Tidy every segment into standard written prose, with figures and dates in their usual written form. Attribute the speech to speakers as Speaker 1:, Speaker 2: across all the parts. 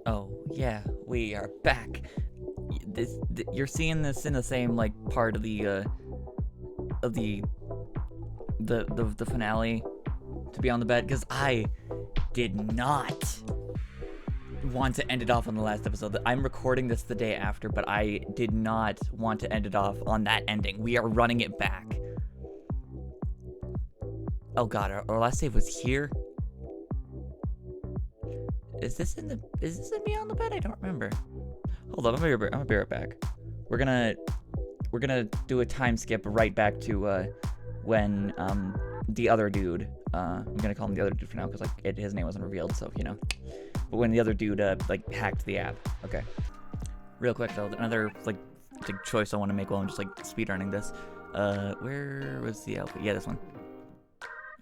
Speaker 1: Oh, yeah, we are back. You're seeing this in the same like part of of the finale to be on the bed because I did not want to end it off on the last episode. I'm recording this the day after, but I did not want to end it off on that ending. We are running it back. Oh god, our last save was here. Is this in me on the bed? I don't remember. Hold up, I'm gonna be right back. We're gonna do a time skip right back to when the other dude, I'm gonna call him the other dude for now because like his name wasn't revealed, so you know. But when the other dude like hacked the app. Okay. Real quick though, another like choice I want to make while I'm just like speedrunning this. Where was the outfit? Yeah, this one.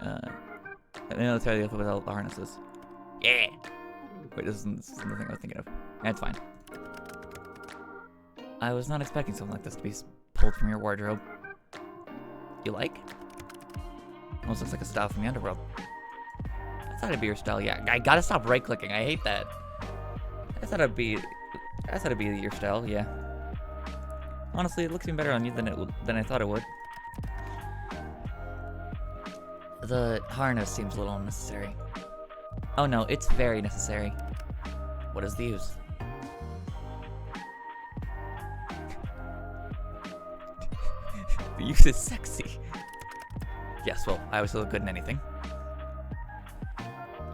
Speaker 1: I know that's how the outfit without the harnesses. Yeah. Wait, this isn't the thing I was thinking of. That's fine. I was not expecting something like this to be pulled from your wardrobe. You like? Almost looks like a style from the underworld. I thought it'd be your style. Yeah, I gotta stop right-clicking. I hate that. I thought it'd be your style. Yeah. Honestly, it looks even better on you than I thought it would. The harness seems a little unnecessary. Oh no, it's very necessary. What is the use? The use is sexy. Yes, well, I was so good in anything.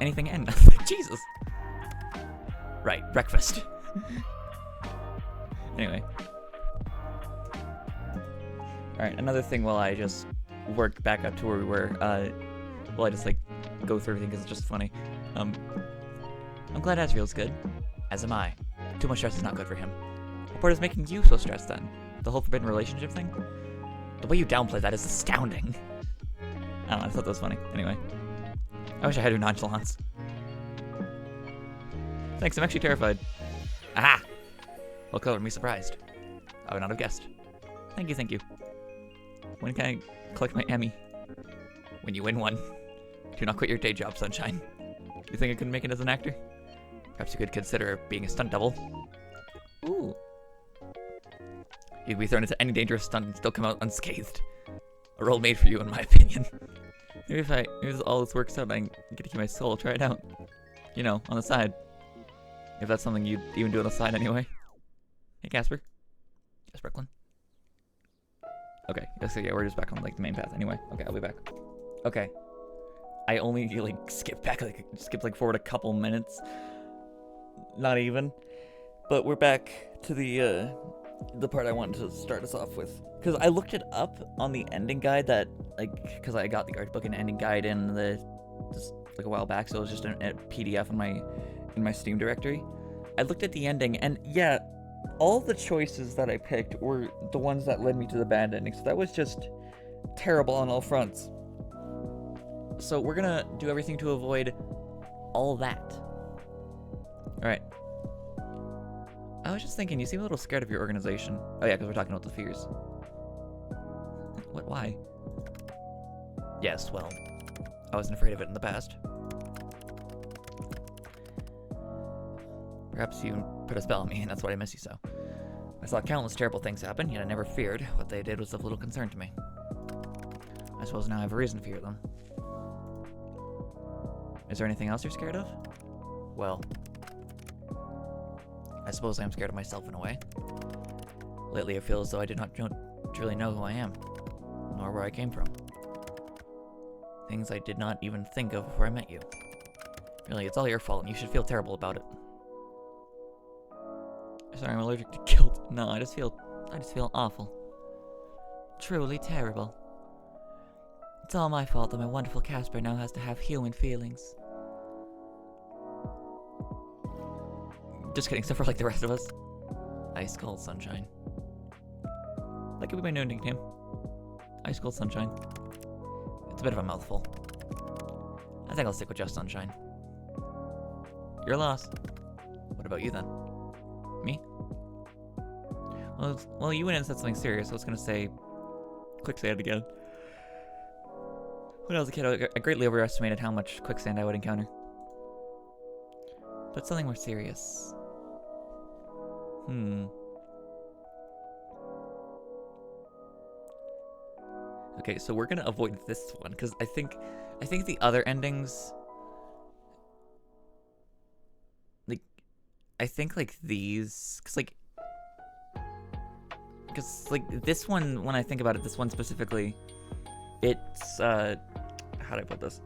Speaker 1: Anything and nothing. Jesus. Right, breakfast. Anyway. Alright, another thing while I just work back up to where we were, while I just like go through everything because it's just funny. I'm glad Asriel's good. As am I. Too much stress is not good for him. What part is making you so stressed then? The whole forbidden relationship thing? The way you downplay that is astounding. I don't know, I thought that was funny. Anyway. I wish I had your nonchalance. Thanks, I'm actually terrified. Aha! Well, color me surprised. I would not have guessed. Thank you. When can I collect my Emmy? When you win one. Do not quit your day job, Sunshine. You think I couldn't make it as an actor? Perhaps you could consider being a stunt double. Ooh. You'd be thrown into any dangerous stunt and still come out unscathed. A role made for you, in my opinion. Maybe if all this works out, I can get to keep my soul. Try it out. You know, on the side. If that's something you'd even do on the side anyway. Hey, Casper. Yes, Brooklyn. Okay, so yeah, we're just back on like the main path anyway. Okay, I'll be back. Okay. I only like skipped forward a couple minutes. Not even. But we're back to the part I wanted to start us off with. Because I looked it up on the ending guide that, like, because I got the art book and ending guide in just like a while back, so it was just a PDF in my Steam directory. I looked at the ending, and yeah, all the choices that I picked were the ones that led me to the bad ending, so that was just terrible on all fronts. So we're gonna do everything to avoid all that. Alright. I was just thinking, you seem a little scared of your organization. Oh yeah, because we're talking about the fears. What, why? Yes, well, I wasn't afraid of it in the past. Perhaps you put a spell on me, and that's why I miss you so. I saw countless terrible things happen, yet I never feared. What they did was of little concern to me. I suppose now I have a reason to fear them. Is there anything else you're scared of? Well, I suppose I am scared of myself in a way. Lately I feel as though I don't really know who I am, nor where I came from. Things I did not even think of before I met you. Really, it's all your fault, and you should feel terrible about it. Sorry, I'm allergic to guilt. No, I just feel awful. Truly terrible. It's all my fault that my wonderful Casper now has to have human feelings. Just kidding, except for like the rest of us. Ice Cold Sunshine. That could be my new nickname. Ice Cold Sunshine. It's a bit of a mouthful. I think I'll stick with just Sunshine. Your loss. What about you then? Me? Well, you went in and said something serious. I was gonna say, quicksand again. When I was a kid, I greatly overestimated how much quicksand I would encounter. But something more serious. Okay, so we're gonna avoid this one because I think the other endings, like, I think like these, because like this one, when I think about it, this one specifically, it's how do I put this?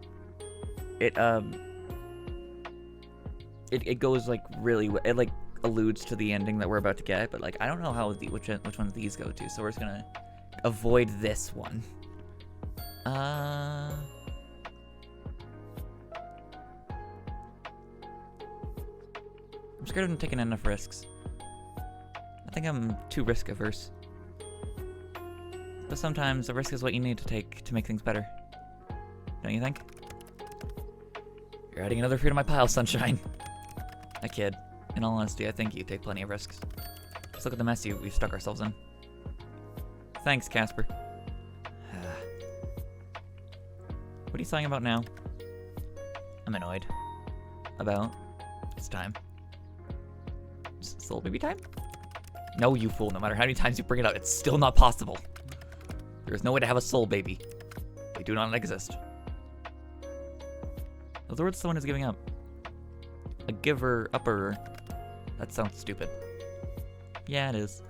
Speaker 1: It goes like really, it like alludes to the ending that we're about to get, but like I don't know how which ones these go to, so we're just gonna avoid this one. I'm scared of taking enough risks. I think I'm too risk averse. But sometimes a risk is what you need to take to make things better. Don't you think? You're adding another fruit to my pile, Sunshine. I kid. In all honesty, I think you take plenty of risks. Just look at the mess we've stuck ourselves in. Thanks, Casper. What are you talking about now? I'm annoyed. About? It's time. Soul baby time? No, you fool. No matter how many times you bring it up, it's still not possible. There is no way to have a soul baby. They do not exist. In other words, someone is giving up. A giver-upper. That sounds stupid. Yeah, it is.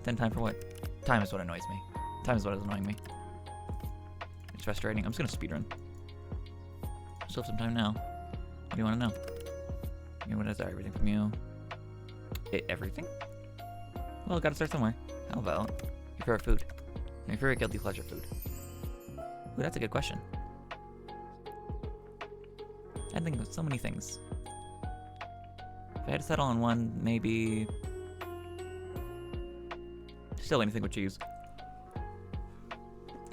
Speaker 1: Then time for what? Time is what annoys me. Time is what is annoying me. It's frustrating. I'm just gonna speedrun. Still have some time now. What do you want to know? What is that? Everything from you? Everything? Well, gotta start somewhere. How about your favorite food? Your favorite guilty pleasure food? Ooh, that's a good question. I think of so many things. If I had to settle on one, maybe... Still anything with cheese.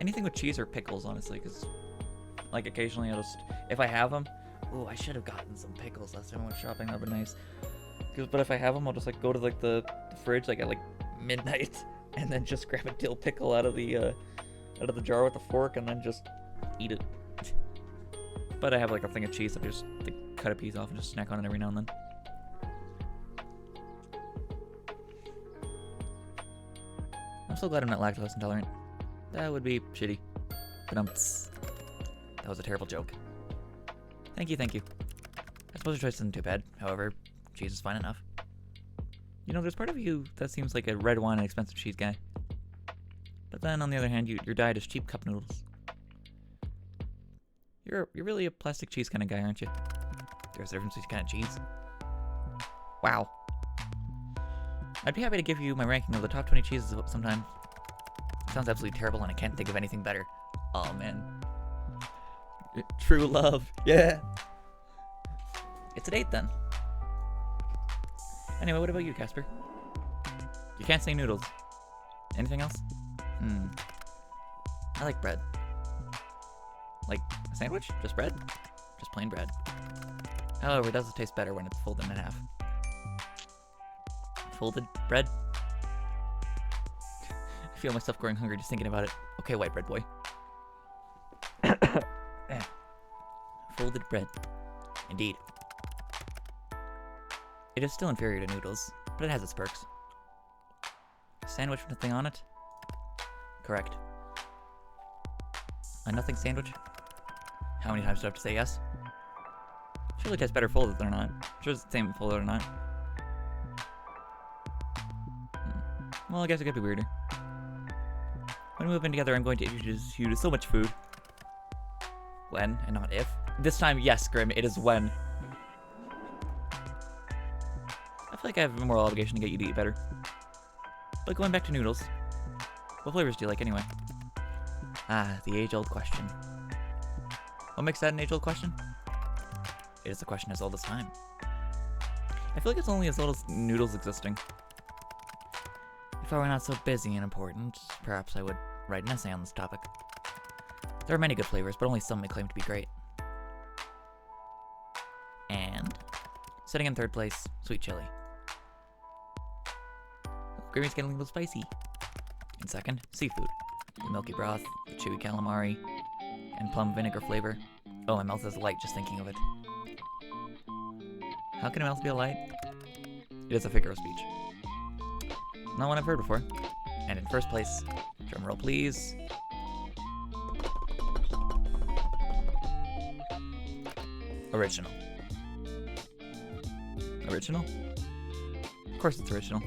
Speaker 1: Anything with cheese or pickles, honestly, because, like, occasionally I'll just... If I have them... Ooh, I should have gotten some pickles last time I went shopping. That would be nice. But if I have them, I'll just, like, go to, like, the fridge, like, at, like, midnight, and then just grab a dill pickle out of the jar with a fork, and then just eat it. But I have, like, a thing of cheese that I just, like, cut a piece off and just snack on it every now and then. I'm so glad I'm not lactose intolerant. That would be shitty. But that was a terrible joke. Thank you, thank you. I suppose your choice isn't too bad. However, cheese is fine enough. You know, there's part of you that seems like a red wine and expensive cheese guy. But then, on the other hand, your diet is cheap cup noodles. You're really a plastic cheese kind of guy, aren't you? There's a difference between kind of cheese. Wow. I'd be happy to give you my ranking of the top 20 cheeses sometime. It sounds absolutely terrible, and I can't think of anything better. Oh, man. True love. Yeah. It's a date, then. Anyway, what about you, Casper? You can't say noodles. Anything else? I like bread. Like a sandwich? Just bread? Just plain bread. However, it does taste better when it's folded in half. Folded bread? I feel myself growing hungry just thinking about it. Okay, white bread boy. Folded bread. Indeed. It is still inferior to noodles, but it has its perks. A sandwich with nothing on it? Correct. A nothing sandwich? How many times do I have to say yes? Surely it tastes better folded than not. Sure it's the same folded or not. Well, I guess it could be weirder. When we move in together, I'm going to introduce you to so much food. When, and not if. This time, yes, Grim, it is when. I feel like I have a moral obligation to get you to eat better. But going back to noodles, what flavors do you like anyway? Ah, the age-old question. What makes that an age-old question? It is a question as old as time. I feel like it's only as old as noodles existing. If I were not so busy and important, perhaps I would write an essay on this topic. There are many good flavors, but only some may claim to be great. And sitting in third place, sweet chili. Gravy's getting a little spicy. In second, seafood. The milky broth, the chewy calamari, and plum vinegar flavor. Oh, my mouth is light just thinking of it. How can a mouth be a light? It is a figure of speech. Not one I've heard before. And in first place, drumroll please. Original. Original? Of course it's original.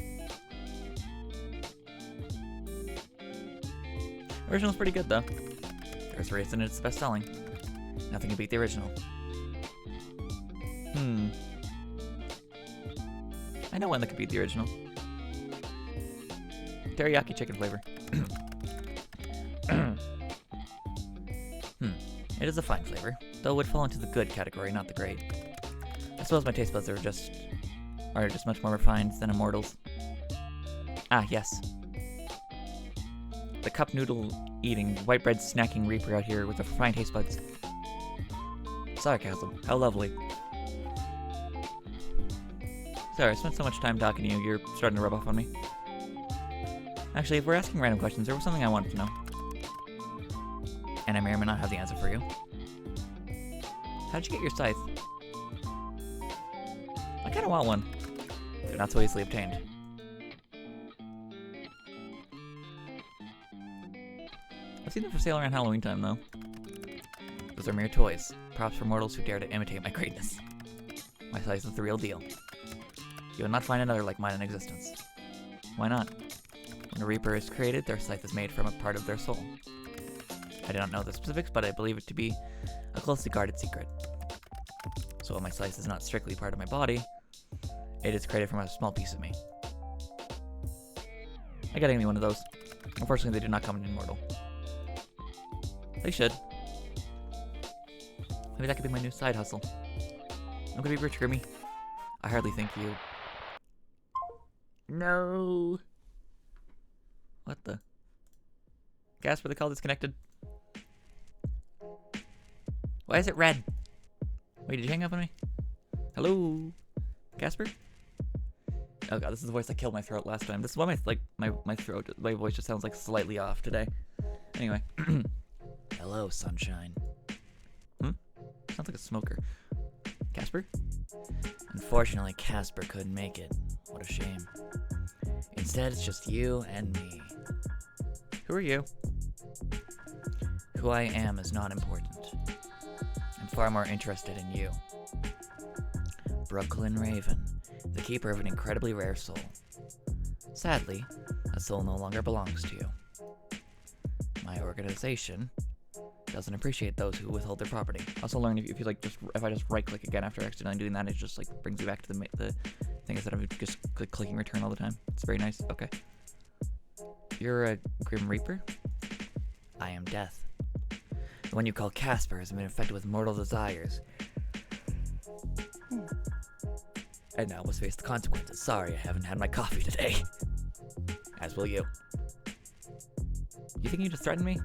Speaker 1: Original's pretty good though. There's a reason it's best-selling. Nothing can beat the original. I know one that could beat the original. Teriyaki chicken flavor. It is a fine flavor, though it would fall into the good category, not the great. I suppose my taste buds are just much more refined than Immortals. Ah, yes. The cup noodle eating, white bread snacking Reaper out here with the refined taste buds. Sarcasm. How lovely. Sorry, I spent so much time talking to you, you're starting to rub off on me. Actually, if we're asking random questions, there was something I wanted to know. And I may or may not have the answer for you. How'd you get your scythe? I kinda want one. They're not so easily obtained. I've seen them for sale around Halloween time, though. Those are mere toys. Props for mortals who dare to imitate my greatness. My scythe is the real deal. You will not find another like mine in existence. Why not? When a Reaper is created, their scythe is made from a part of their soul. I do not know the specifics, but I believe it to be a closely guarded secret. So while my scythe is not strictly part of my body, it is created from a small piece of me. I gotta give me one of those. Unfortunately, they do not come in Immortal. They should. Maybe that could be my new side hustle. I'm gonna be rich, Grimmy. I hardly think you... No! What the? Casper, the call disconnected. Why is it red? Wait, did you hang up on me? Hello? Casper? Oh god, this is the voice that killed my throat last time. This is why my voice just sounds like slightly off today. Anyway. Hello, sunshine. Sounds like a smoker. Casper? Unfortunately, Casper couldn't make it. What a shame. Instead, it's just you and me. Who are you? Who I am is not important. I'm far more interested in you. Brooklyn Raven, the keeper of an incredibly rare soul. Sadly, that soul no longer belongs to you. My organization doesn't appreciate those who withhold their property. Also learn if I just right click again after accidentally doing that, it just like brings you back to the thing instead of just clicking return all the time. It's very nice. Okay. You're a Grim Reaper? I am Death. The one you call Casper has been infected with mortal desires. And now must face the consequences. Sorry, I haven't had my coffee today. As will you. You think you just threaten me?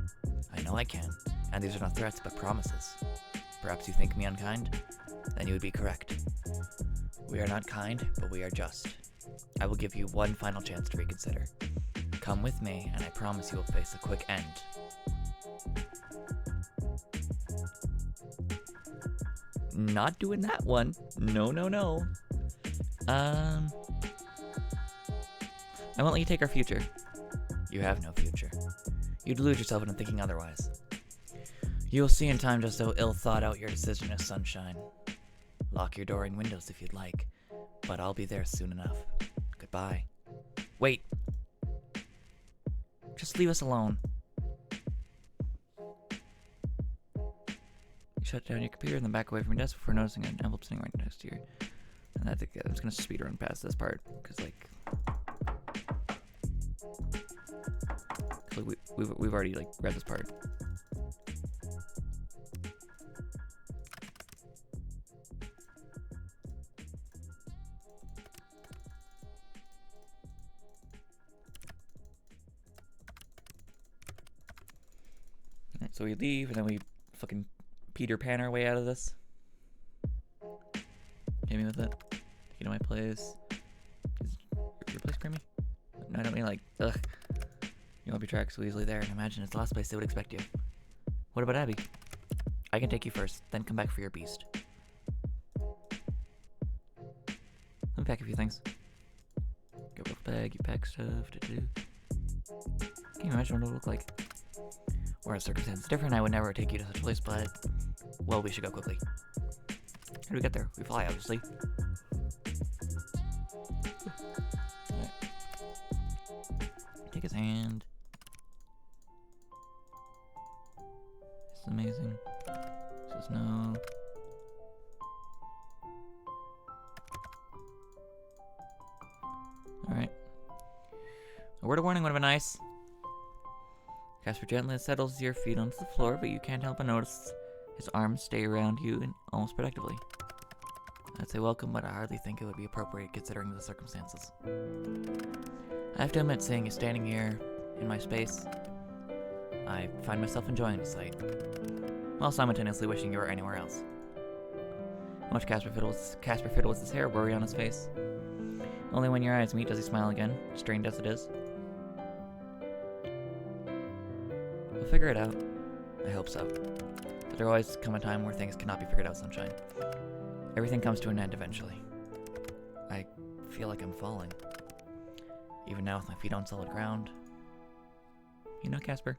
Speaker 1: I know I can. And these are not threats, but promises. Perhaps you think me unkind? Then you would be correct. We are not kind, but we are just. I will give you one final chance to reconsider. Come with me, and I promise you will face a quick end. Not doing that one. No, no, no. I won't let you take our future. You have no future. You delude yourself into thinking otherwise. You'll see in time just how ill thought out your decision is, Sunshine. Lock your door and windows if you'd like, but I'll be there soon enough. Goodbye. Wait. Just leave us alone. You shut down your computer and then back away from your desk before noticing an envelope sitting right next to you. And I think I'm just gonna speed run past this part because we've already like read this part. Alright, so we leave and then we fucking Peter Pan our way out of this. Hit me with it. Take you to my place. Is your place creamy? No, I don't mean like, ugh. You won't be tracked so easily there, and imagine it's the last place they would expect you. What about Abby? I can take you first, then come back for your beast. pack a few things. Go with the bag, you pack stuff. Can you imagine what it would look like? Or a circumstance different, I would never take you to such a place, but... Well, we should go quickly. How do we get there? We fly, obviously. Right. Take his hand. It's amazing. Says no. Alright. A word of warning would have been nice. Casper gently settles your feet onto the floor, but you can't help but notice his arms stay around you and almost protectively. I'd say welcome, but I hardly think it would be appropriate considering the circumstances. I have to admit, seeing you standing here in my space, I find myself enjoying the sight, while simultaneously wishing you were anywhere else. Watch Casper fiddle with his hair, worry on his face. Only when your eyes meet does he smile again, strained as it is. We'll figure it out. I hope so. But there always come a time where things cannot be figured out, Sunshine. Everything comes to an end eventually. I feel like I'm falling. Even now with my feet on solid ground. You know, Casper,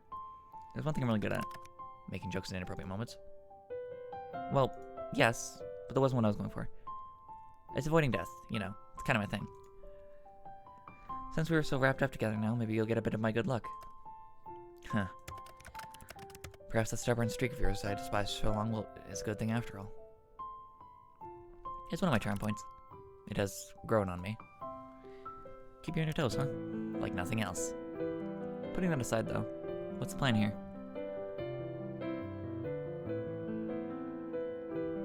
Speaker 1: there's one thing I'm really good at. Making jokes in inappropriate moments. Well, yes, but that wasn't what I was going for. It's avoiding death, you know. It's kind of my thing. Since we were so wrapped up together now, maybe you'll get a bit of my good luck. Huh. Perhaps that stubborn streak of yours I despised so long is a good thing after all. It's one of my charm points. It has grown on me. Keep you on your toes, huh? Like nothing else. Putting that aside, though, what's the plan here?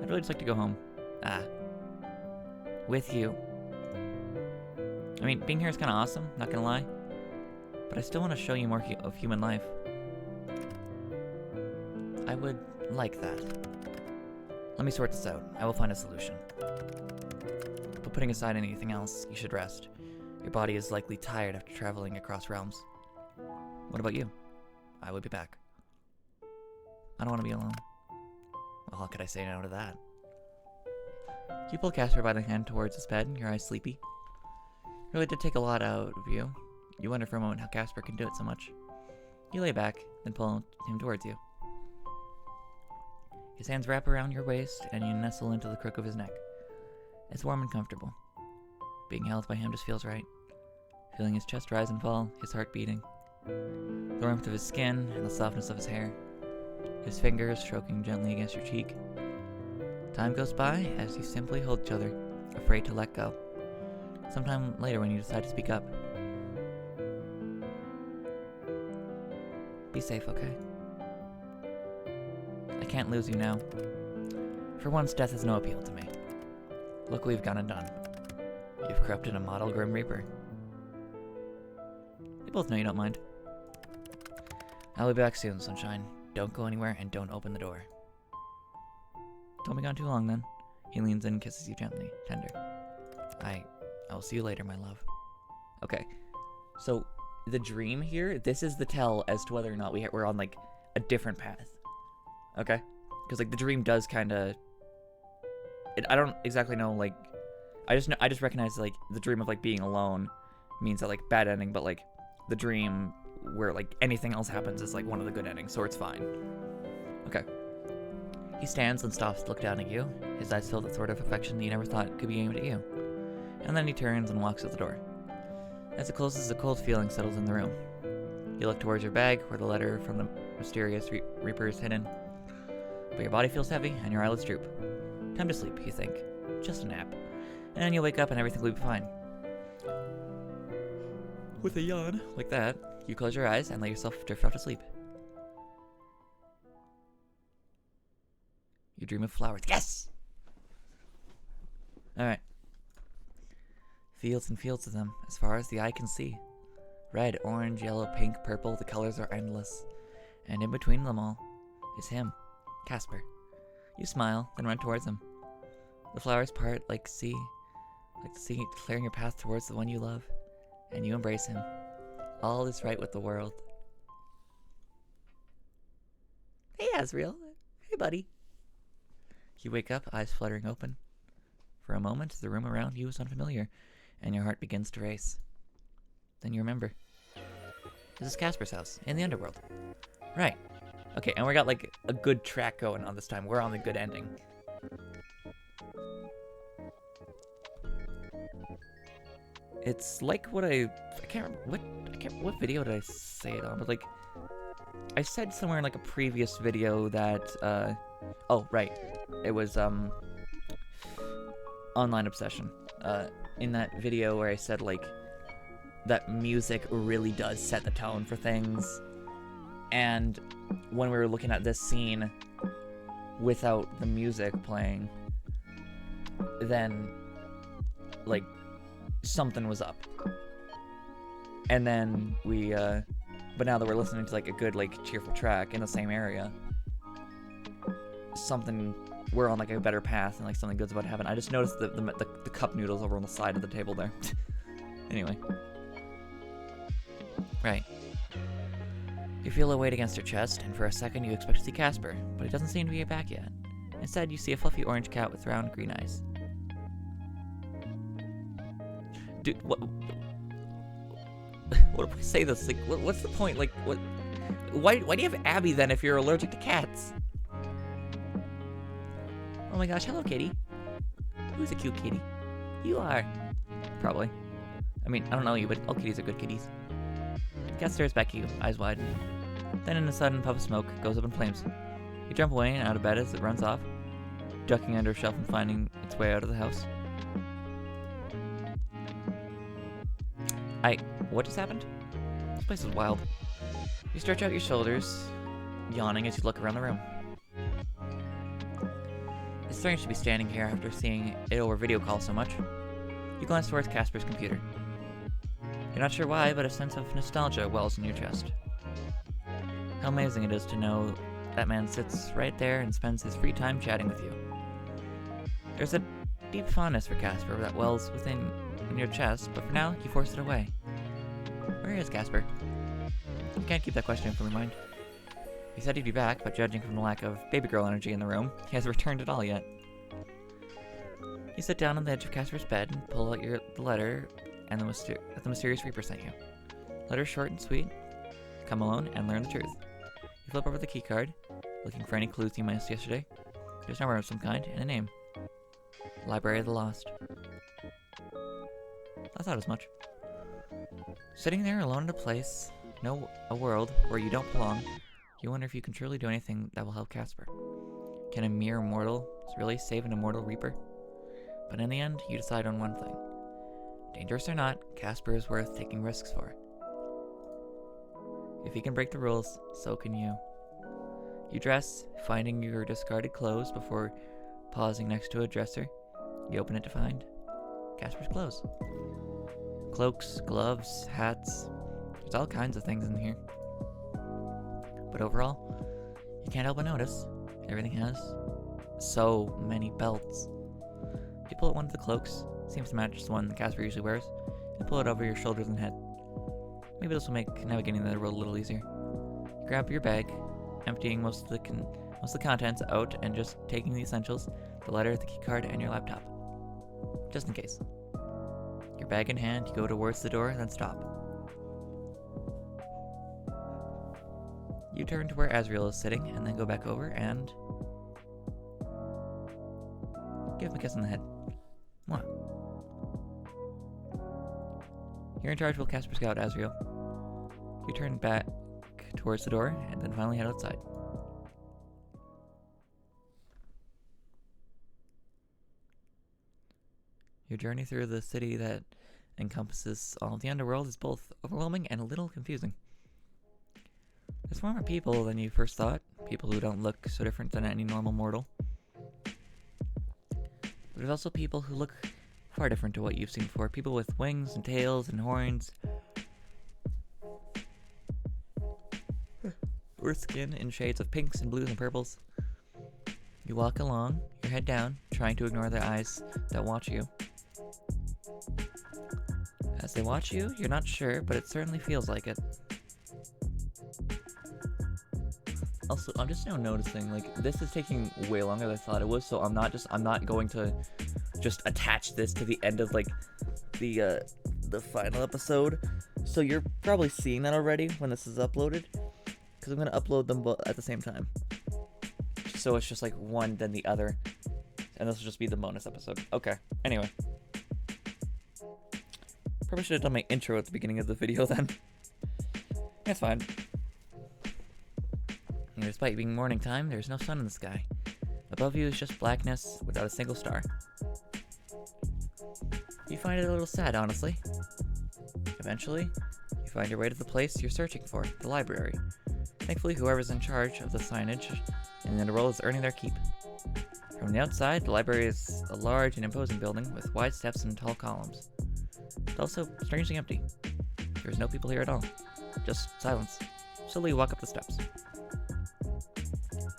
Speaker 1: I'd really just like to go home. With you. I mean, being here is kind of awesome, not gonna lie. But I still want to show you more of human life. I would like that. Let me sort this out. I will find a solution. But putting aside anything else, you should rest. Your body is likely tired after traveling across realms. What about you? I would be back. I don't want to be alone. Well, how could I say no to that? You pull Casper by the hand towards his bed, your eyes sleepy. It really did take a lot out of you. You wonder for a moment how Casper can do it so much. You lay back, then pull him towards you. His hands wrap around your waist, and you nestle into the crook of his neck. It's warm and comfortable. Being held by him just feels right. Feeling his chest rise and fall, his heart beating. The warmth of his skin and the softness of his hair. His fingers stroking gently against your cheek. Time goes by as you simply hold each other, afraid to let go. Sometime later when you decide to speak up. Be safe, okay? I can't lose you now. For once, death has no appeal to me. Look what we've gone and done. You've corrupted a model Grim Reaper. We both know you don't mind. I'll be back soon, Sunshine. Don't go anywhere and don't open the door. Don't be gone too long, then. He leans in and kisses you gently, tender. I'll see you later, my love. Okay, so the dream here, this is the tell as to whether or not we're on, like, a different path. Okay? Because, like, the dream does kind of... I don't exactly know, like... I just recognize, like, the dream of, like, being alone means that, like, bad ending, but, like, the dream where, like, anything else happens is, like, one of the good endings, so it's fine. Okay. He stands and stops to look down at you, his eyes filled with sort of affection that you never thought could be aimed at you. And then he turns and walks out the door. As it closes, a cold feeling settles in the room. You look towards your bag, where the letter from the mysterious Reaper is hidden. But your body feels heavy, and your eyelids droop. Time to sleep, you think. Just a nap. And then you wake up and everything will be fine. With a yawn, like that, you close your eyes and let yourself drift off to sleep. You dream of flowers. Yes! Alright. Fields and fields of them, as far as the eye can see. Red, orange, yellow, pink, purple, the colors are endless. And in between them all is him, Casper. You smile, then run towards him. The flowers part like the sea clearing your path towards the one you love. And you embrace him. All is right with the world. Hey, Asriel. Hey, buddy. You wake up, eyes fluttering open. For a moment, the room around you is unfamiliar, and your heart begins to race. Then you remember. This is Casper's house, in the underworld. Right. Okay, and we got like a good track going on this time. We're on the good ending. It's like what I can't remember what video did I say it on, but like I said somewhere in like a previous video that oh right, it was Online Obsession. In that video where I said like that music really does set the tone for things, and when we were looking at this scene without the music playing, then like something was up. And then we but now that we're listening to like a good like cheerful track in the same area, we're on like a better path and like something good's about to happen. I just noticed the cup noodles over on the side of the table there. Anyway. Right. You feel a weight against your chest, and for a second you expect to see Casper, but he doesn't seem to be back yet. Instead, you see a fluffy orange cat with round green eyes. Dude, what if we say this? Like, what's the point? Like, what? Why do you have Abby then if you're allergic to cats? Oh my gosh, hello kitty. Who's a cute kitty? You are. Probably. I mean, I don't know you, but all kitties are good kitties. The cat stares back at you, eyes wide. Then in a sudden puff of smoke, goes up in flames. You jump away and out of bed as it runs off, ducking under a shelf and finding its way out of the house. What just happened? This place is wild. You stretch out your shoulders, yawning as you look around the room. It's strange to be standing here after seeing it over video call so much. You glance towards Casper's computer. You're not sure why, but a sense of nostalgia wells in your chest. How amazing it is to know that man sits right there and spends his free time chatting with you. There's a deep fondness for Casper that wells within your chest, but for now, you force it away. Where is Casper? You can't keep that question from your mind. He said he'd be back, but judging from the lack of baby girl energy in the room, he hasn't returned at all yet. You sit down on the edge of Casper's bed and pull out the letter and the mysterious Reaper sent you. Letter short and sweet. Come alone and learn the truth. You flip over the key card, looking for any clues you missed yesterday. There's a number of some kind and a name. Library of the Lost. I thought as much. Sitting there alone in a world where you don't belong, you wonder if you can truly do anything that will help Casper. Can a mere mortal really save an immortal Reaper? But in the end, you decide on one thing. Dangerous or not, Casper is worth taking risks for. If he can break the rules, so can you. You dress, finding your discarded clothes before pausing next to a dresser. You open it to find Casper's clothes. Cloaks, gloves, hats. There's all kinds of things in here. But overall, you can't help but notice everything has so many belts. You pull out one of the cloaks, seems to match the one Casper usually wears, and pull it over your shoulders and head. Maybe this will make navigating the road a little easier. You grab your bag, emptying most of the contents out and just taking the essentials, the letter, the keycard, and your laptop. Just in case. Your bag in hand, you go towards the door, then stop. You turn to where Azriel is sitting, and then go back over and give him a kiss on the head. Mwah. You're in charge while Casper Scout Azriel. You turn back towards the door, and then finally head outside. Your journey through the city that encompasses all of the underworld is both overwhelming and a little confusing. There's far more people than you first thought, people who don't look so different than any normal mortal. But there's also people who look far different to what you've seen before, people with wings and tails and horns, or skin in shades of pinks and blues and purples. You walk along, your head down, trying to ignore the eyes that watch you. As they watch you, you're not sure, but it certainly feels like it. Also, I'm just now noticing, like, this is taking way longer than I thought it was, so I'm not going to just attach this to the end of like the final episode. So you're probably seeing that already when this is uploaded, because I'm gonna upload them both at the same time. So it's just like one then the other, and this will just be the bonus episode. Okay. Anyway, probably should have done my intro at the beginning of the video then. That's fine. And despite being morning time, there's no sun in the sky. Above you is just blackness without a single star. You find it a little sad, honestly. Eventually, you find your way to the place you're searching for, the library. Thankfully, whoever's in charge of the signage in the underworld is earning their keep. From the outside, the library is a large and imposing building with wide steps and tall columns. It's also strangely empty. There's no people here at all. Just silence. Slowly you walk up the steps.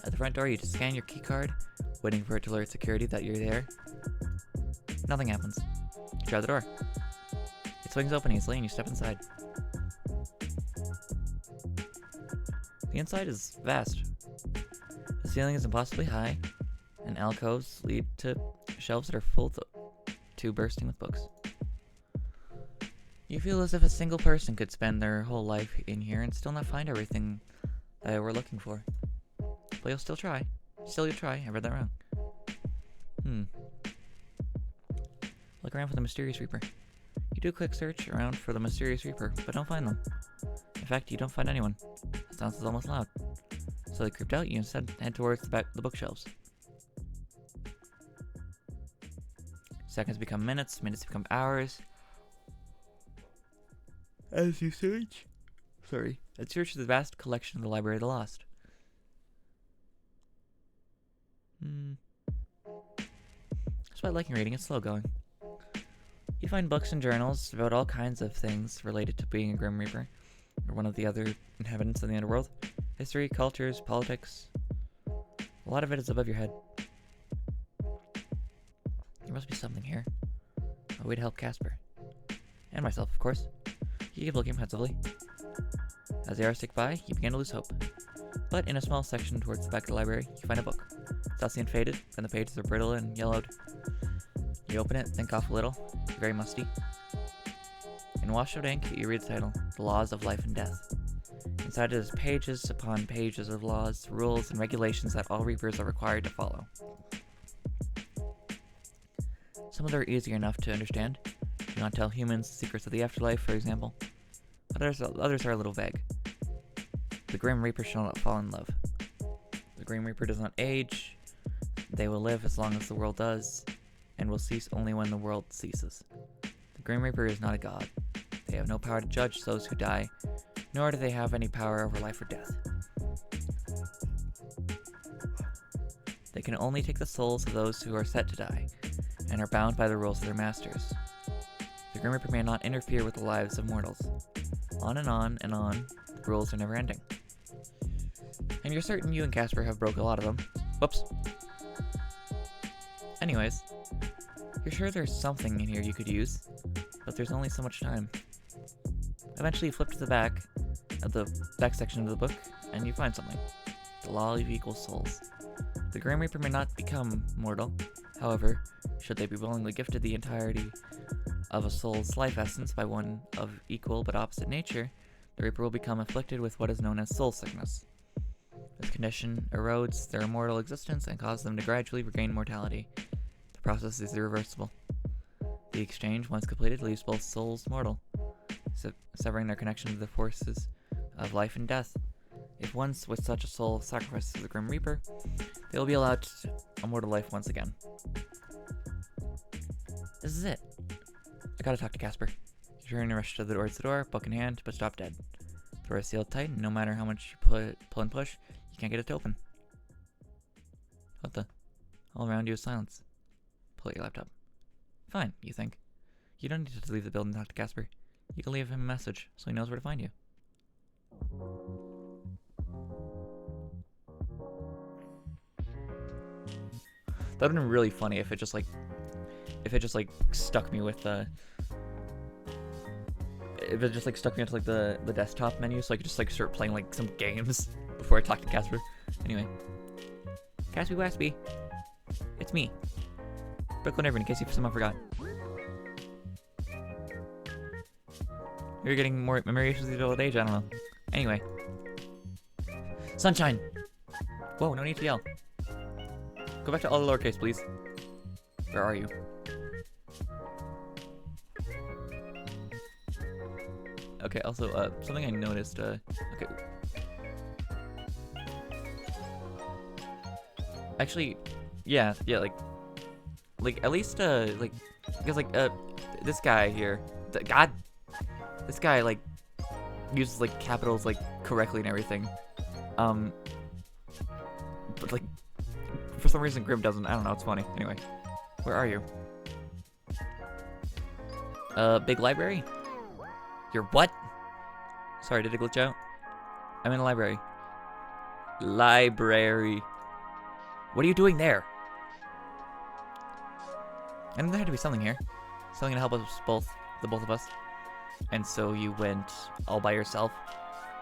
Speaker 1: At the front door, you just scan your keycard, waiting for it to alert security that you're there. Nothing happens. You try the door. It swings open easily and you step inside. The inside is vast. The ceiling is impossibly high, and alcoves lead to shelves that are full to bursting with books. You feel as if a single person could spend their whole life in here and still not find everything that we're looking for. But you'll still try. You'll try. I read that wrong. Look around for the Mysterious Reaper. You do a quick search around for the Mysterious Reaper, but don't find them. In fact, you don't find anyone. The sound is almost loud. So they creeped out, you instead head towards the bookshelves. Seconds become minutes, minutes become hours. As you search the vast collection of the Library of the Lost. Despite liking reading, it's slow going. You find books and journals about all kinds of things related to being a Grim Reaper, or one of the other inhabitants of the underworld. History, cultures, politics. A lot of it is above your head. There must be something here. A way to help Casper. And myself, of course. You keep looking pensively. As the hours tick by, you begin to lose hope. But in a small section towards the back of the library, you find a book. It's dusty and faded, and the pages are brittle and yellowed. You open it, think off a little. It's very musty. In washed out ink, you read the title, The Laws of Life and Death. Inside it is pages upon pages of laws, rules, and regulations that all Reapers are required to follow. Some of them are easier enough to understand. Do not tell humans the secrets of the afterlife, for example. Others are a little vague. The Grim Reaper shall not fall in love. The Grim Reaper does not age. They will live as long as the world does, and will cease only when the world ceases. The Grim Reaper is not a god. They have no power to judge those who die, nor do they have any power over life or death. They can only take the souls of those who are set to die, and are bound by the rules of their masters. The Grim Reaper may not interfere with the lives of mortals. On and on and on, the rules are never ending. And you're certain you and Casper have broke a lot of them. Whoops. Anyways, you're sure there's something in here you could use, but there's only so much time. Eventually you flip to the back section of the book, and you find something. The Law of Equal Souls. The Grim Reaper may not become mortal. However, should they be willingly gifted the entirety of a soul's life essence by one of equal but opposite nature, the Reaper will become afflicted with what is known as soul sickness. This condition erodes their immortal existence and causes them to gradually regain mortality. The process is irreversible. The exchange, once completed, leaves both souls mortal, severing their connection to the forces of life and death. If once with such a soul sacrificed to the Grim Reaper, they will be allowed a mortal life once again. This is it. I gotta talk to Casper. You turn and rush to the door, book in hand, but stop dead. The door is sealed tight, and no matter how much you pull and push, you can't get it to open. What the? All around you is silence. Pull out your laptop. Fine, you think. You don't need to leave the building to talk to Casper. You can leave him a message, so he knows where to find you. That would have been really funny if it just like stuck me with if it just like stuck me into like the desktop menu, so I could just like start playing like some games before I talk to Casper. Anyway, Caspy Waspy, it's me. quick one over in case you somehow forgot. You're getting more memory issues with your old age, I don't know. Anyway. Sunshine! Whoa, no need to yell. Go back to all the lowercase, please. Where are you? Okay, also, something I noticed, okay. Actually, yeah, like, at least, like, because, like, this guy here, this guy, like, uses, like, capitals, like, correctly and everything. But, like, for some reason Grim doesn't. I don't know, it's funny. Anyway, where are you? Big library? You're what? Sorry, did it glitch out? I'm in a library. Library. What are you doing there? I knew there had to be something here. Something to help us both, the both of us. And so you went all by yourself?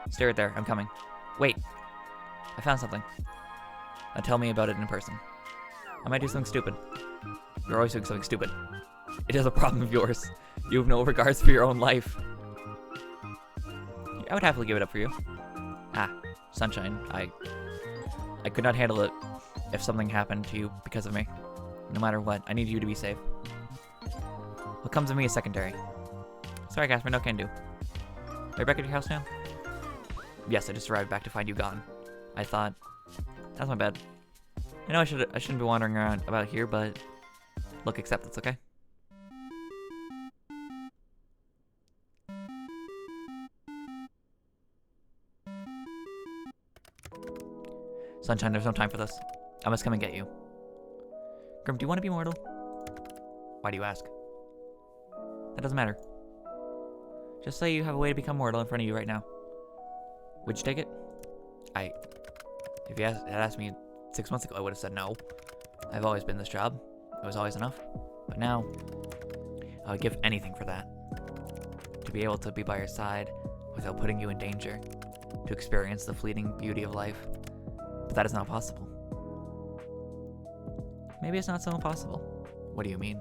Speaker 1: Stay right there, I'm coming. Wait, I found something. Now tell me about it in person. I might do something stupid. You're always doing something stupid. It is a problem of yours. You have no regards for your own life. I would happily give it up for you. Ah, Sunshine, I could not handle it if something happened to you because of me. No matter what, I need you to be safe. What comes of me is secondary. Sorry, Casper, no can do. Are you back at your house now? Yes, I just arrived back to find you gone. I thought... That's my bad. I know I shouldn't be wandering around about here, but... Look, accept this, okay? Sunshine, there's no time for this. I must come and get you. Grim, do you want to be mortal? Why do you ask? That doesn't matter. Just say you have a way to become mortal in front of you right now. Would you take it? If you had asked me 6 months ago, I would have said no. I've always been this job. It was always enough. But now, I would give anything for that. To be able to be by your side without putting you in danger. To experience the fleeting beauty of life. But that is not possible. Maybe it's not so impossible. What do you mean?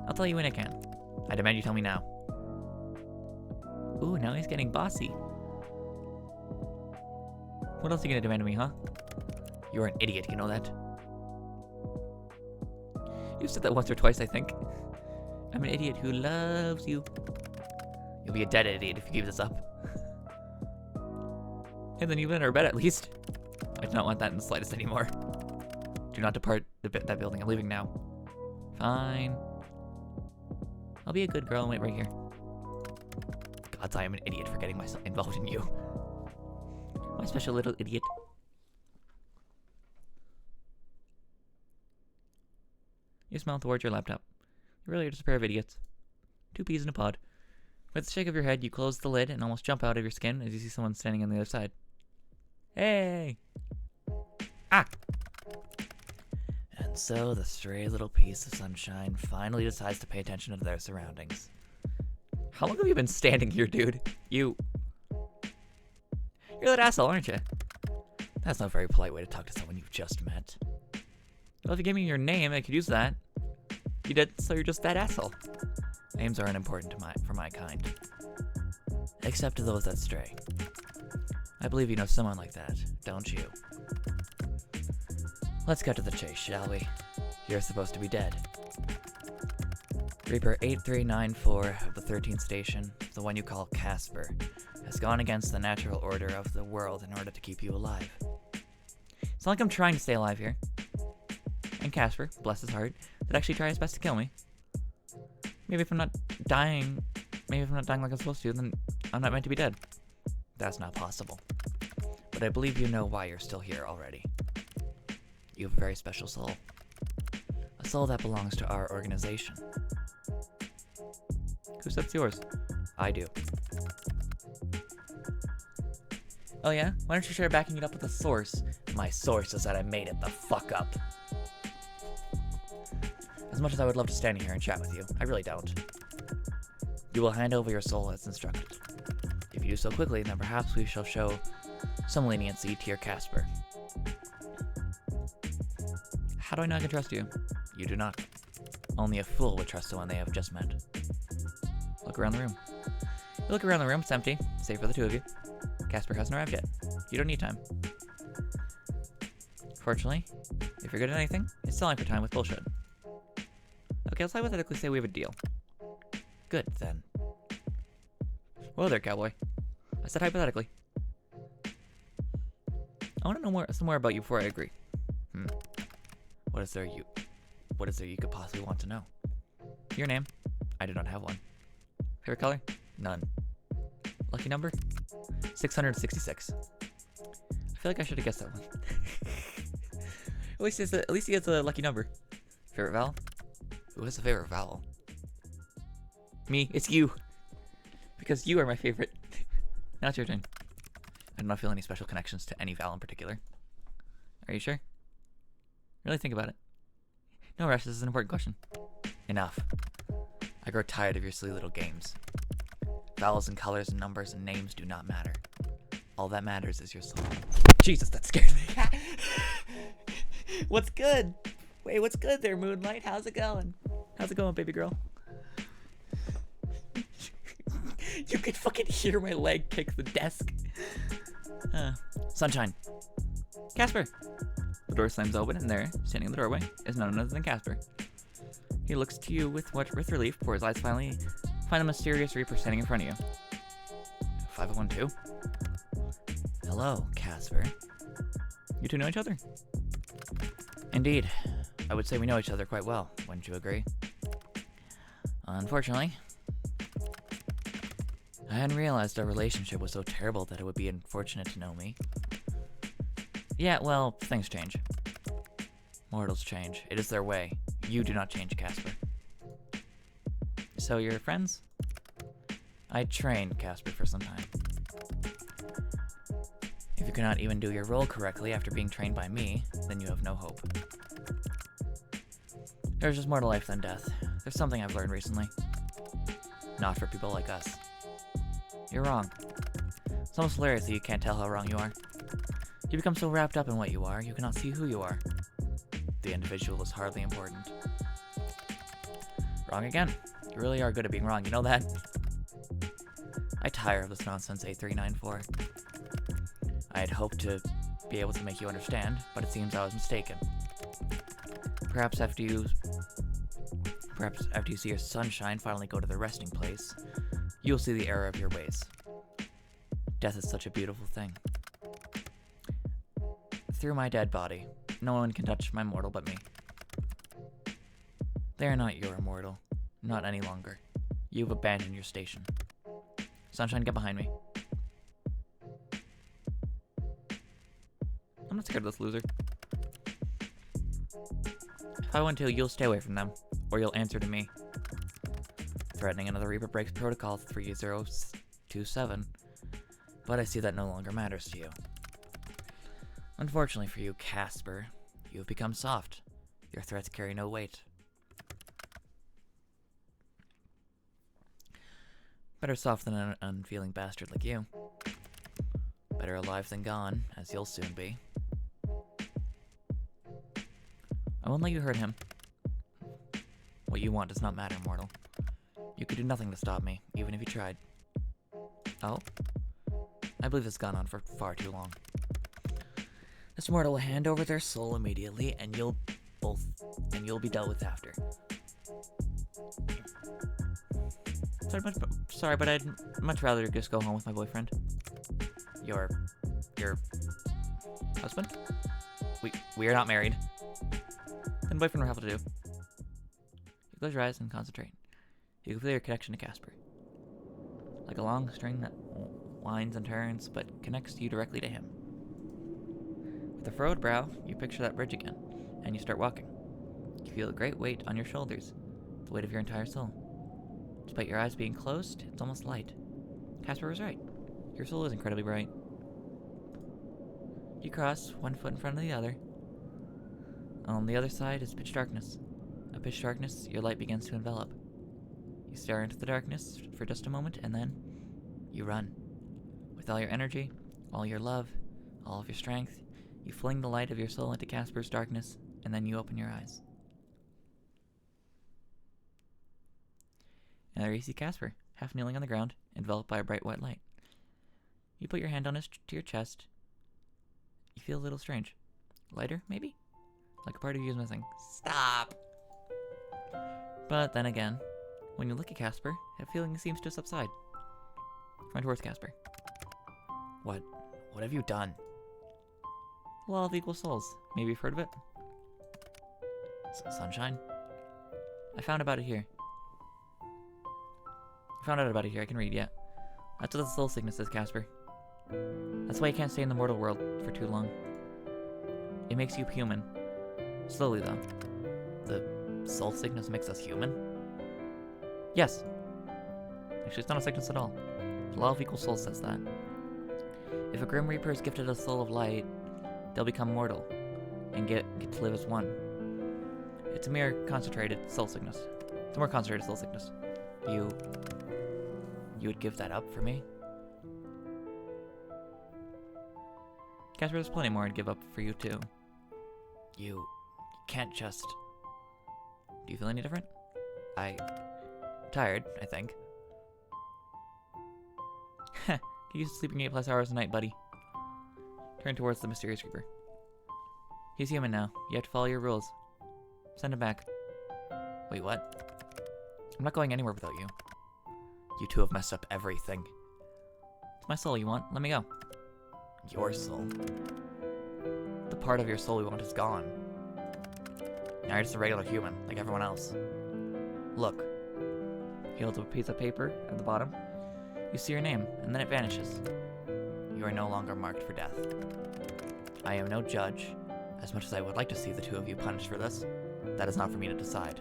Speaker 1: I'll tell you when I can. I demand you tell me now. Ooh, now he's getting bossy. What else are you gonna demand of me, huh? You're an idiot, you know that? You've said that once or twice, I think. I'm an idiot who loves you. You'll be a dead idiot if you keep this up. And then you've been in our bed at least. I do not want that in the slightest anymore. Do not depart that building. I'm leaving now. Fine. I'll be a good girl and wait right here. Gods, I am an idiot for getting myself involved in you. My special little idiot. You smile towards your laptop. You really are just a pair of idiots. 2 peas in a pod. With a shake of your head, you close the lid and almost jump out of your skin as you see someone standing on the other side. Hey! Ah! And so the stray little piece of sunshine finally decides to pay attention to their surroundings. How long have you been standing here, dude? You're that asshole, aren't you? That's not a very polite way to talk to someone you've just met. Well, if you gave me your name, I could use that. You did, so you're just that asshole. Names aren't important for my kind. Except to those that stray. I believe you know someone like that, don't you? Let's cut to the chase, shall we? You're supposed to be dead. Reaper 8394 of the 13th station, the one you call Casper, has gone against the natural order of the world in order to keep you alive. It's not like I'm trying to stay alive here. And Casper, bless his heart, did actually try his best to kill me. Maybe if I'm not dying like I'm supposed to, then I'm not meant to be dead. That's not possible. But I believe you know why you're still here already. You have a very special soul. A soul that belongs to our organization. Who said it's yours? I do. Oh yeah? Why don't you try backing it up with a source? My source is that I made it the fuck up. As much as I would love to stand here and chat with you, I really don't. You will hand over your soul as instructed. If you do so quickly, then perhaps we shall show some leniency to your Casper. How do I know I can trust you? You do not. Only a fool would trust someone they have just met. Look around the room. You look around the room, it's empty, save for the two of you. Casper hasn't arrived yet. You don't need time. Fortunately, if you're good at anything, it's selling for time with bullshit. Okay, let's hypothetically say we have a deal. Good, then. Whoa there, cowboy. I said hypothetically. I want to know some more about you before I agree. What is there you could possibly want to know? Your name? I do not have one. Favorite color? None. Lucky number? 666. I feel like I should have guessed that one. At least he gets a lucky number. Favorite vowel? Who has a favorite vowel? Me. It's you. Because you are my favorite. Now it's your turn. I do not feel any special connections to any vowel in particular. Are you sure? Really think about it. No rush, this is an important question. Enough. I grow tired of your silly little games. Vowels and colors and numbers and names do not matter. All that matters is your soul. Jesus, that scared me. What's good? Wait, what's good there, Moonlight? How's it going? How's it going, baby girl? You could fucking hear my leg kick the desk. Sunshine. Casper. The door slams open, and there, standing in the doorway, is none other than Casper. He looks to you with relief before his eyes finally find a mysterious Reaper standing in front of you. 5012. Hello, Casper. You two know each other? Indeed. I would say we know each other quite well, wouldn't you agree? Unfortunately, I hadn't realized our relationship was so terrible that it would be unfortunate to know me. Yeah, well, things change. Mortals change. It is their way. You do not change, Casper. So you're friends? I trained Casper for some time. If you cannot even do your role correctly after being trained by me, then you have no hope. There's just more to life than death. There's something I've learned recently. Not for people like us. You're wrong. It's almost hilarious that you can't tell how wrong you are. You become so wrapped up in what you are, you cannot see who you are. The individual is hardly important. Wrong again. You really are good at being wrong, you know that? I tire of this nonsense, A394. I had hoped to be able to make you understand, but it seems I was mistaken. Perhaps after you see your sunshine finally go to the resting place, you'll see the error of your ways. Death is such a beautiful thing. Through my dead body, no one can touch my mortal but me. They are not your immortal. Not any longer. You've abandoned your station. Sunshine, get behind me. I'm not scared of this loser. If I want to, you'll stay away from them, or you'll answer to me. Threatening another Reaper breaks Protocol 3027, but I see that no longer matters to you. Unfortunately for you, Casper, you have become soft. Your threats carry no weight. Better soft than an unfeeling bastard like you. Better alive than gone, as you'll soon be. I won't let you hurt him. What you want does not matter, mortal. You could do nothing to stop me, even if you tried. Oh? I believe this has gone on for far too long. This mortal will hand over their soul immediately, and you'll be dealt with after. Sorry, but I'd much rather just go home with my boyfriend. Your husband? We are not married. Then boyfriend will have to do. You close your eyes and concentrate. You can feel your connection to Casper. Like a long string that winds and turns, but connects you directly to him. With a furrowed brow, you picture that bridge again, and you start walking. You feel a great weight on your shoulders, the weight of your entire soul. Despite your eyes being closed, it's almost light. Casper was right. Your soul is incredibly bright. You cross one foot in front of the other. On the other side is pitch darkness. A pitch darkness, your light begins to envelop. You stare into the darkness for just a moment, and then you run. With all your energy, all your love, all of your strength, you fling the light of your soul into Casper's darkness, and then you open your eyes. And there you see Casper, half kneeling on the ground, enveloped by a bright white light. You put your hand on to your chest. You feel a little strange. Lighter, maybe? Like a part of you is missing. Stop! But then again, when you look at Casper, that feeling seems to subside. Run towards Casper. What have you done? Law of Equal Souls. Maybe you've heard of it? Sunshine? I found out about it here. I can read, yeah. That's what the soul sickness is, Casper. That's why you can't stay in the mortal world for too long. It makes you human. Slowly, though. The soul sickness makes us human? Yes. Actually, it's not a sickness at all. The Law of Equal Souls says that. If a Grim Reaper is gifted a soul of light, they'll become mortal and get to live as one. It's a mere concentrated soul sickness. It's a more concentrated soul sickness. You would give that up for me? Casper, there's plenty more I'd give up for you, too. You can't just... Do you feel any different? I'm tired, I think. Heh, get used to sleeping 8+ hours a night, buddy. Turn towards the mysterious creeper. He's human now. You have to follow your rules. Send him back. Wait, what? I'm not going anywhere without you. You two have messed up everything. It's my soul you want. Let me go. Your soul? The part of your soul we want is gone. Now you're just a regular human, like everyone else. Look. He holds up a piece of paper at the bottom. You see your name, and then it vanishes. You are no longer marked for death. I am no judge. As much as I would like to see the two of you punished for this, that is not for me to decide.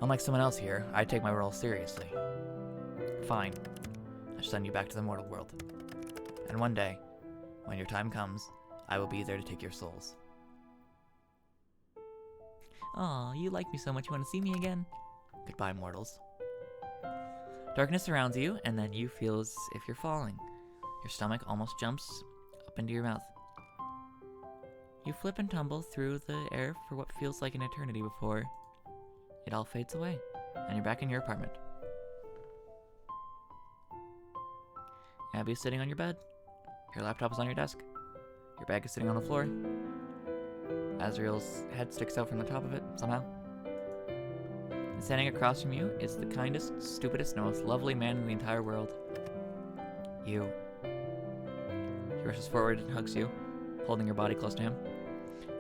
Speaker 1: Unlike someone else here, I take my role seriously. Fine. I shall send you back to the mortal world. And one day, when your time comes, I will be there to take your souls. Aw, you like me so much you want to see me again? Goodbye, mortals. Darkness surrounds you, and then you feel as if you're falling. Your stomach almost jumps up into your mouth. You flip and tumble through the air for what feels like an eternity before it all fades away, and you're back in your apartment. Abby's sitting on your bed. Your laptop is on your desk. Your bag is sitting on the floor. Azrael's head sticks out from the top of it, somehow. And standing across from you is the kindest, stupidest, and most lovely man in the entire world. You. He rushes forward and hugs you, holding your body close to him.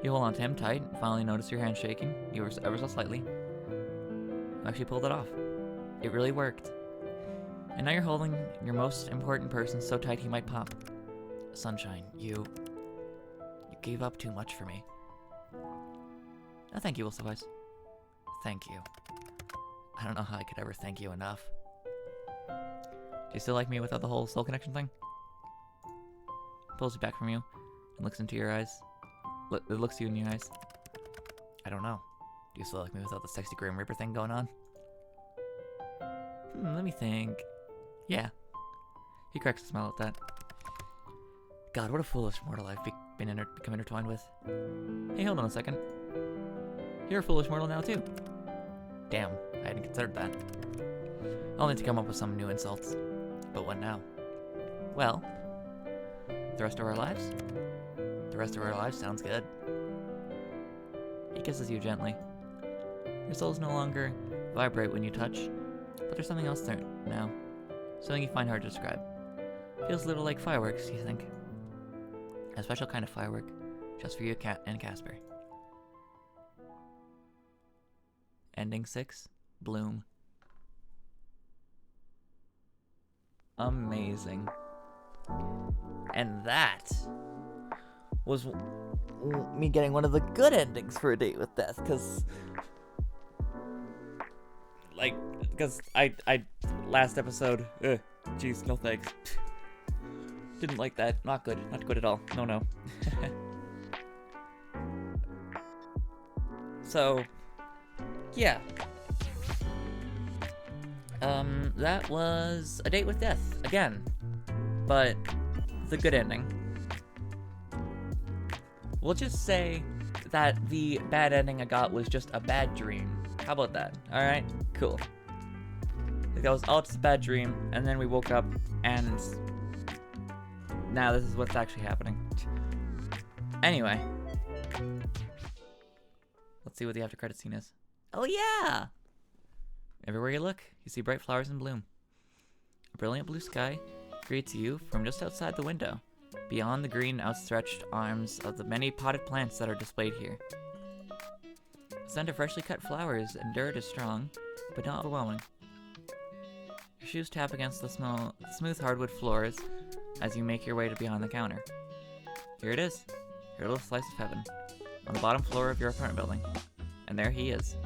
Speaker 1: You hold on to him tight and finally notice your hand shaking, ever so slightly. You actually pulled it off. It really worked. And now you're holding your most important person so tight he might pop. Sunshine, you gave up too much for me. A thank you will suffice. Thank you. I don't know how I could ever thank you enough. Do you still like me without the whole soul connection thing? Pulls you back from you and looks into your eyes. It looks you in your eyes. I don't know. Do you still like me without the sexy Grim Reaper thing going on? Let me think. Yeah. He cracks a smile at that. God, what a foolish mortal I've become intertwined with. Hey, hold on a second. You're a foolish mortal now, too. Damn, I hadn't considered that. I'll need to come up with some new insults. But what now? Well, the rest of our lives? The rest of our lives sounds good. He kisses you gently. Your souls no longer vibrate when you touch, but there's something else there now. Something you find hard to describe. Feels a little like fireworks, you think. A special kind of firework, just for you and Casper. Ending 6, Bloom. Amazing. And that was me getting one of the good endings for A Date with Death, because I last episode, jeez, no thanks. Didn't like that. Not good at all. No. So, yeah. That was A Date with Death, again. But, the good ending. We'll just say that the bad ending I got was just a bad dream. How about that? Alright? Cool. Like that was all just a bad dream, and then we woke up, and now this is what's actually happening. Anyway, let's see what the after credit scene is. Oh yeah! Everywhere you look, you see bright flowers in bloom. A brilliant blue sky greets you from just outside the window, beyond the green outstretched arms of the many potted plants that are displayed here. The scent of freshly cut flowers and dirt is strong, but not overwhelming. Your shoes tap against the smooth hardwood floors as you make your way to behind the counter. Here it is, your little slice of heaven, on the bottom floor of your apartment building. And there he is.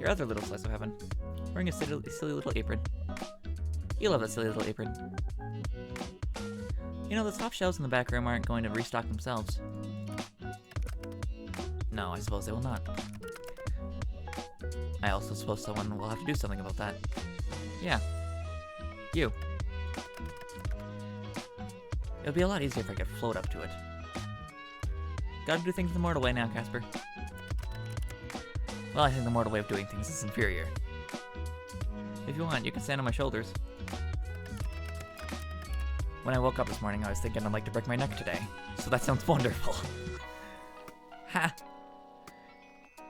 Speaker 1: Your other little slice of heaven, wearing a silly little apron. You love that silly little apron. You know, the top shelves in the back room aren't going to restock themselves. No, I suppose they will not. I also suppose someone will have to do something about that. Yeah. You. It would be a lot easier if I could float up to it. Gotta do things the mortal way now, Casper. Well, I think the mortal way of doing things is inferior. If you want, you can stand on my shoulders. When I woke up this morning, I was thinking I'd like to break my neck today, so that sounds wonderful. Ha!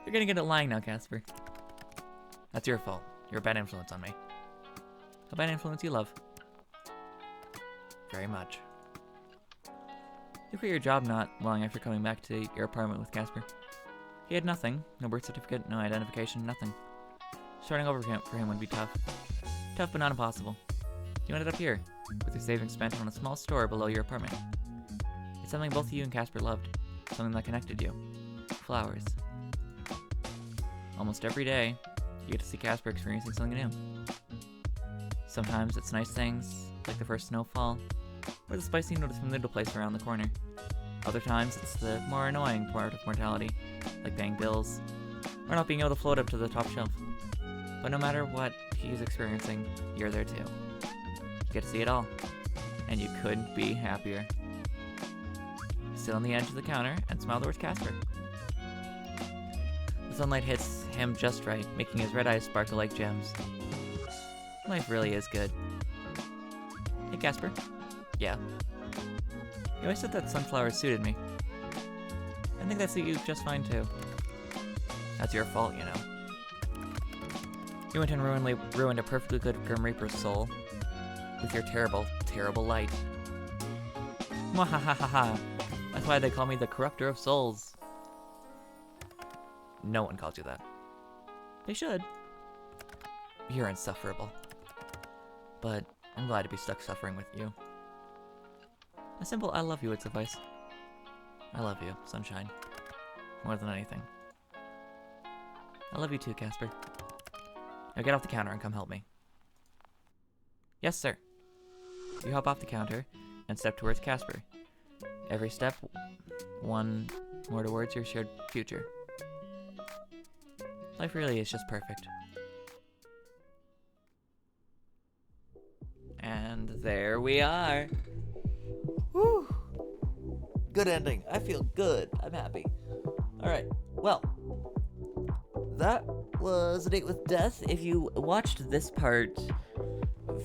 Speaker 1: You're gonna get it lying now, Casper. That's your fault. You're a bad influence on me. A bad influence you love. Very much. You quit your job not long after coming back to your apartment with Casper. He had nothing. No birth certificate, no identification, nothing. Starting over for him would be tough. Tough but not impossible. You ended up here, with your savings spent on a small store below your apartment. It's something both you and Casper loved. Something that connected you. Flowers. Almost every day, you get to see Casper experiencing something new. Sometimes it's nice things, like the first snowfall, or the spicy noodle place around the corner. Other times it's the more annoying part of mortality, like paying bills, or not being able to float up to the top shelf. But no matter what he's experiencing, you're there too. You get to see it all, and you couldn't be happier. Sit on the edge of the counter and smile towards Casper. The sunlight hits him just right, making his red eyes sparkle like gems. Life really is good. Hey, Casper. Yeah. You always said that sunflowers suited me. I think that suit you just fine too. That's your fault, you know. You went and ruined a perfectly good Grim Reaper's soul with your terrible, terrible light. Mwahahaha. That's why they call me the Corrupter of Souls. No one calls you that. They should. You're insufferable. But I'm glad to be stuck suffering with you. A simple I love you would suffice. I love you, sunshine. More than anything. I love you too, Casper. Now get off the counter and come help me. Yes, sir. You hop off the counter and step towards Casper. Every step, one more towards your shared future. Life really is just perfect. And there we are. Whew. Good ending. I feel good. I'm happy. Alright, well, that was A Date with Death. If you watched this part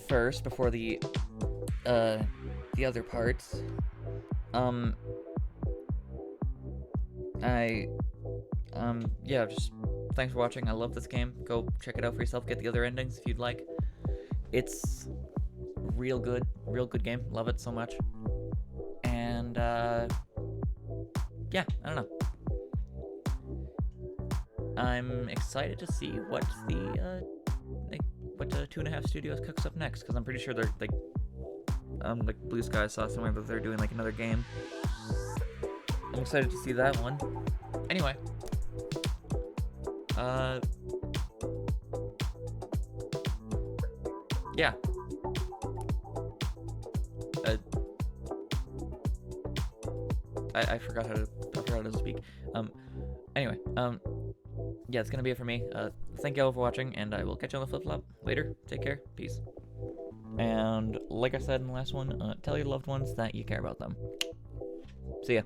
Speaker 1: first before the other parts, yeah, just thanks for watching. I love this game. Go check it out for yourself. Get the other endings if you'd like. It's real good game. Love it so much. And yeah, I don't know. I'm excited to see what the what 2.5 Studios cooks up next, because I'm pretty sure they're like Blue Sky saw somewhere that they're doing like another game. I'm excited to see that one. Anyway, yeah. I forgot how to speak. Anyway, yeah, it's gonna be it for me. Thank you all for watching, and I will catch you on the flip-flop later. Take care. Peace. And like I said in the last one, tell your loved ones that you care about them. See ya.